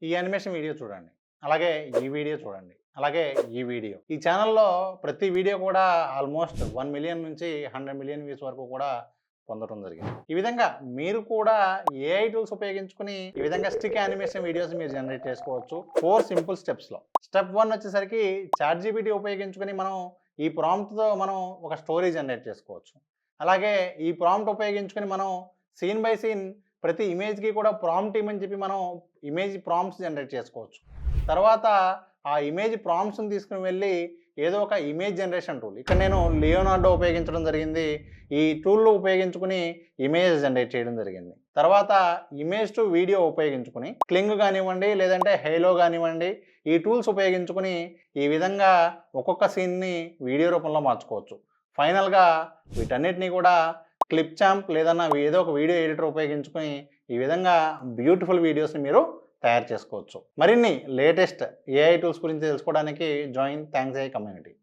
ఈ animation video చూడండి. అలాగే ఈ వీడియో చూడండి. అలాగే ఈ వీడియో. ఈ ఛానెల్‌లో ప్రతి వీడియో కూడా ఆల్మోస్ట్ 1,000,000 నుంచి 100,000,000 వ్యూస్ వరకు కూడా పొందడం జరిగింది. ఈ విధంగా మీరు కూడా ఏఐ టూల్స్ ఉపయోగించుకొని ఈ విధంగా స్టిక్ యానిమేషన్ వీడియోస్ మీరు జనరేట్ చేసుకోవచ్చు. 4 సింపుల్ స్టెప్స్‌లో. స్టెప్ 1 వచ్చేసరికి చాట్‌జీపీటీ ఉపయోగించుకొని మనం ఈ ప్రాంప్ట్‌తో మనం ఒక స్టోరీ జనరేట్ చేసుకోవచ్చు. అలాగే ఈ ప్రాంప్ట్ ఉపయోగించుకొని మనం సీన్ బై సీన్ ప్రతి ఇమేజ్‌కి కూడా ప్రాంప్ట్ ఇమ్మని చెప్పి మనం ఇమేజ్ ప్రాంప్ట్స్ జనరేట్ చేసుకోవచ్చు. తర్వాత ఆ ఇమేజ్ ప్రాంప్ట్స్‌ని తీసుకొని వెళ్ళి ఏదో ఒక ఇమేజ్ జనరేషన్ టూల్. ఇక్కడ నేను లియోనార్డో ఉపయోగించడం జరిగింది. ఈ టూల్‌లో ఉపయోగించుకొని ఇమేజెస్ జనరేట్ చేయడం జరిగింది. తర్వాత ఇమేజ్ టు వీడియో ఉపయోగించుకొని క్లింగ్ గానివ్వండి, లేదంటే హేలో గానివ్వండి, ఈ టూల్స్ ఉపయోగించుకొని ఈ విధంగా ఒక్కొక్క సీన్‌ని వీడియో రూపంలో మార్చుకోవచ్చు. ఫైనల్‌గా వీటన్నిటిని కూడా క్లిప్ చాంప్ లేదన్నా ఏదో ఒక వీడియో ఎడిటర్ ఉపయోగించుకొని ఈ విధంగా బ్యూటిఫుల్ వీడియోస్‌ని మీరు తయారు చేసుకోవచ్చు. మరిన్ని లేటెస్ట్ ఏఐ టూల్స్ గురించి తెలుసుకోవడానికి జాయిన్ థాంక్స్ ఏఐ కమ్యూనిటీ.